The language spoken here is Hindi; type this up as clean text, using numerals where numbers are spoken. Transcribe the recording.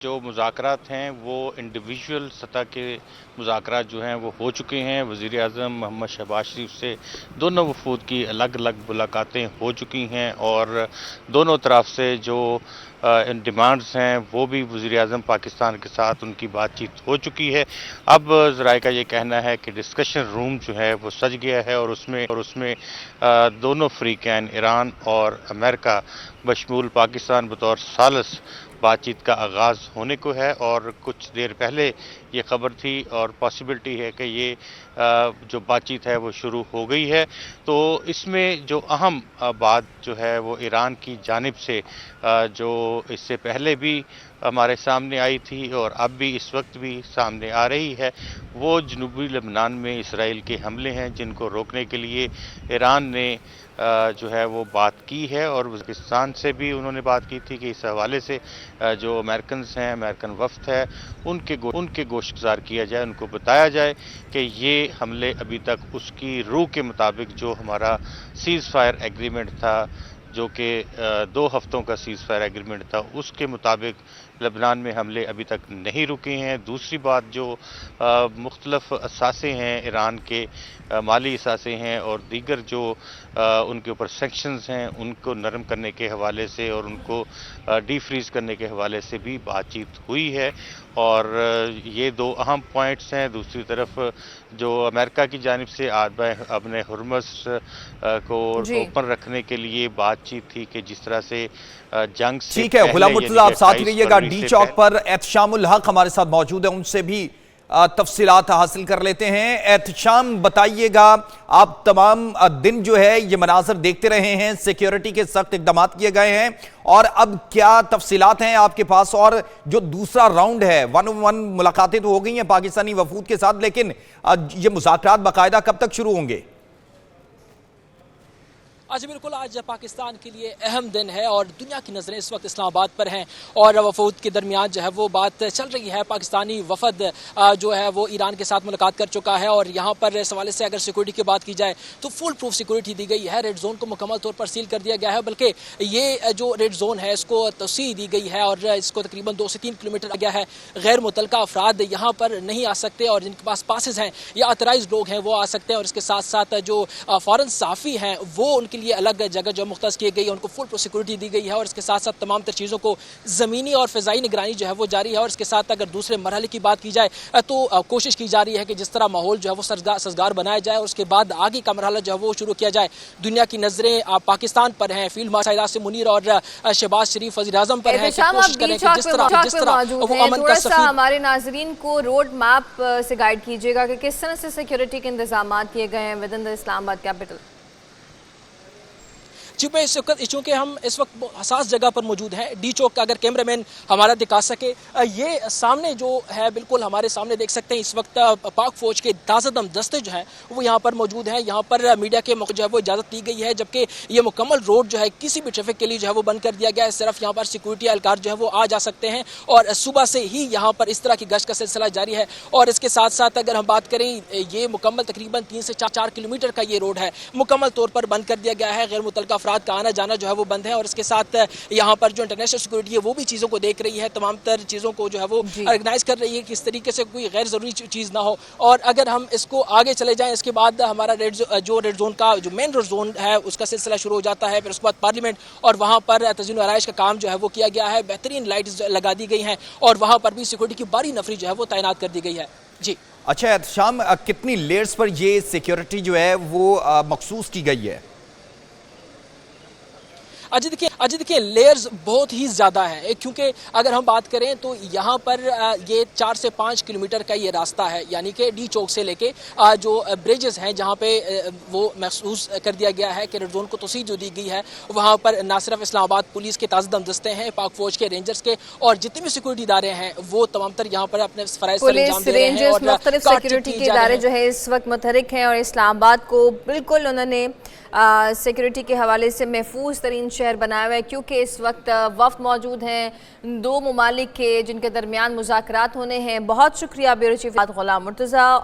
जो मुज़ाकरात हैं वो इंडिविजुअल सतह के मुज़ाकरात जो हैं वो हो चुके हैं। वज़ीर-ए-आज़म मोहम्मद शहबाज शरीफ से दोनों वफ़ूद की अलग-अलग मुलाकातें हो चुकी हैं और दोनों तरफ से जो डिमांड्स हैं वो भी वज़ीर-ए-आज़म पाकिस्तान के साथ उनकी बातचीत हो चुकी है। अब ज़राए का ये कहना है कि डिस्कशन रूम जो है वो सज गया है और उसमें दोनों फ़रीक़ैन ईरान और अमेरिका बशमूल पाकिस्तान बतौर सालिस बातचीत का आगाज़ होने को है और कुछ देर पहले ये खबर थी और पॉसिबिलिटी है कि ये जो बातचीत है वो शुरू हो गई है। तो इसमें जो अहम बात जो है वो ईरान की जानिब से जो इससे पहले भी हमारे सामने आई थी और अब भी इस वक्त भी सामने आ रही है, वो जनूबी लेबनान में इसराइल के हमले हैं जिनको रोकने के लिए ईरान ने जो है वो बात की है और पाकिस्तान से भी उन्होंने बात की थी कि इस हवाले से जो अमेरिकन्स हैं, अमेरिकन वफ़द है, उनके गोशगुज़ार किया जाए, उनको बताया जाए कि ये हमले अभी तक उसकी रूह के मुताबिक जो हमारा सीज़ फायर एग्रीमेंट था, जो कि 2 हफ्तों का सीज़ फायर एग्रीमेंट था, उसके मुताबिक लेबनान में हमले अभी तक नहीं रुके हैं। दूसरी बात जो मुख्तलिफ़ असासे हैं ईरान के, माली असासे हैं और दीगर जो उनके ऊपर सेक्शंस हैं उनको नरम करने के हवाले से और उनको डीफ्रीज़ करने के हवाले से भी बातचीत हुई है और ये 2 अहम पॉइंट्स हैं। दूसरी तरफ जो अमेरिका की जानिब से अपने हुर्मुज़ को ओपन रखने के लिए बातचीत थी कि जिस तरह से जंग से ठीक है, गुलाम मुर्तज़ा आप साथ रहिएगा। डी चौक पर एहतशामुल हक हमारे साथ मौजूद है, उनसे भी तफसीलात हासिल कर लेते हैं। एहतशाम बताइएगा, आप तमाम दिन जो है ये मनाजर देखते रहे हैं, सिक्योरिटी के सख्त इकदाम किए गए हैं और अब क्या तफसीलात हैं आपके पास? और जो दूसरा राउंड है, 1-on-1 मुलाकातें तो हो गई हैं पाकिस्तानी वफूद के साथ, लेकिन ये मुज़ाकरात बाकायदा कब तक शुरू होंगे? आज बिल्कुल आज पाकिस्तान के लिए अहम दिन है और दुनिया की नज़रें इस वक्त इस्लामाबाद पर हैं और वफूद के दरमियान जो है वो बात चल रही है। पाकिस्तानी वफद जो है वो ईरान के साथ मुलाकात कर चुका है और यहाँ पर इस हवाले से अगर सिक्योरिटी की बात की जाए तो फुल प्रूफ सिक्योरिटी दी गई है। रेड जोन को मुकम्मल तौर पर सील कर दिया गया है, बल्कि ये जो रेड जोन है इसको तोसी दी गई है और इसको तकरीबन 2 से 3 किलोमीटर आ गया है। गैर मुतलका अफराद यहाँ पर नहीं आ सकते और जिनके पास पासेज हैं या ऑथराइज्ड लोग हैं वो आ सकते हैं और इसके साथ साथ जो फॉरेन सहाफ़ी हैं वो उनके लिए अलग जगह जो मुख्तस की गई है, उनको फुल सिक्योरिटी दी गई है और इसके साथ साथ तमाम तर चीज़ों को ज़मीनी और फ़िज़ाई निगरानी जो है वो जारी है। और इसके साथ अगर दूसरे मरहले की बात की जाए तो कोशिश की जा रही है कि जिस तरह माहौल जो है वो सजगार बनाया जाए और उसके बाद आगे का मरहला जो है वो शुरू किया जाए। दुनिया की नज़रें पाकिस्तान पर हैं, फील्ड मार्शल आसिम मुनीर और शहबाज शरीफ वज़ीर-ए-आज़म पर हैं। कोशिश करें कि जिस तरह वो अमन का सफ़ीर। हमारे नाज़रीन को रोड मैप से गाइड कीजिएगा कि किस तरह से सिक्योरिटी के इंतजाम किए गए हैं with in the Islamabad capital. चूँकि हम इस वक्त हसास जगह पर मौजूद हैं, डी चौक का अगर कैमरामैन हमारा दिखा सके, ये सामने जो है बिल्कुल हमारे सामने देख सकते हैं इस वक्त पाक फौज के ताज़ादम दस्ते जो हैं वो यहाँ पर मौजूद हैं। यहाँ पर मीडिया के जो है वो इजाज़त दी गई है, जबकि ये मुकम्मल रोड जो है किसी भी ट्रैफिक के लिए जो है वो बंद कर दिया गया है। सिर्फ यहाँ पर सिक्योरिटी एहलकार जो है वो आ जा सकते हैं और सुबह से ही यहाँ पर इस तरह की गश्त का सिलसिला जारी है। और इसके साथ साथ अगर हम बात करें, ये मुकम्मल तकरीबन 3 से 4 किलोमीटर का ये रोड है, मुकम्मल तौर पर बंद कर दिया गया है। गैर मुतल्लका का आना जाना जो है वो बंद है और इसके साथ यहाँ पर जो इंटरनेशनल सिक्योरिटी है वो भी चीज़ों को देख रही है, तमाम तर चीज़ों को जो है वो ऑर्गेनाइज कर रही है कि इस तरीके से कोई गैर ज़रूरी चीज़ ना हो। और अगर हम इसको आगे चले जाएं, इसके बाद हमारा रेड जोन का जो मेन रेड जोन है उसका सिलसिला शुरू हो जाता है। फिर उसके बाद पार्लियामेंट और वहाँ पर तज़ीन व आराइश का काम जो है वो किया गया है, बेहतरीन लाइट्स लगा दी गई हैं और वहाँ पर भी सिक्योरिटी की बारी नफरी जो है वो तैनात कर दी गई है। जी अच्छा, शाम कितनी लेयर्स पर ये सिक्योरिटी जो है वो मखसूस की गई है? अजय देखिए लेयर्स बहुत ही ज़्यादा है, क्योंकि अगर हम बात करें तो यहाँ पर ये 4 से 5 किलोमीटर का ये रास्ता है, यानी कि डी चौक से लेके जो ब्रिजेस हैं जहाँ पे वो महसूस कर दिया गया है कि रेड जोन को तोसी जो दी गई है, वहाँ पर ना सिर्फ इस्लामाबाद पुलिस के ताज़ादम दस्ते हैं, पाक फौज के रेंजर्स के और जितने भी सिक्योरिटी इदारे हैं वो तमाम तर यहाँ पर अपने फराइज़ सर अंजाम दे रहे हैं और मुख्तलिफ सिक्योरिटी के इदारे जो है इस वक्त मुतहरिक हैं और इस्लामाबाद को बिल्कुल उन्होंने सिक्योरिटी के हवाले से महफूज तरीन शहर बनाया हुआ है, क्योंकि इस वक्त वफ्द मौजूद हैं 2 ममालिक के जिनके दरमियान मुज़ाकरात होने हैं। बहुत शुक्रिया ब्यूरो चीफ गुलाम मुर्तज़ा।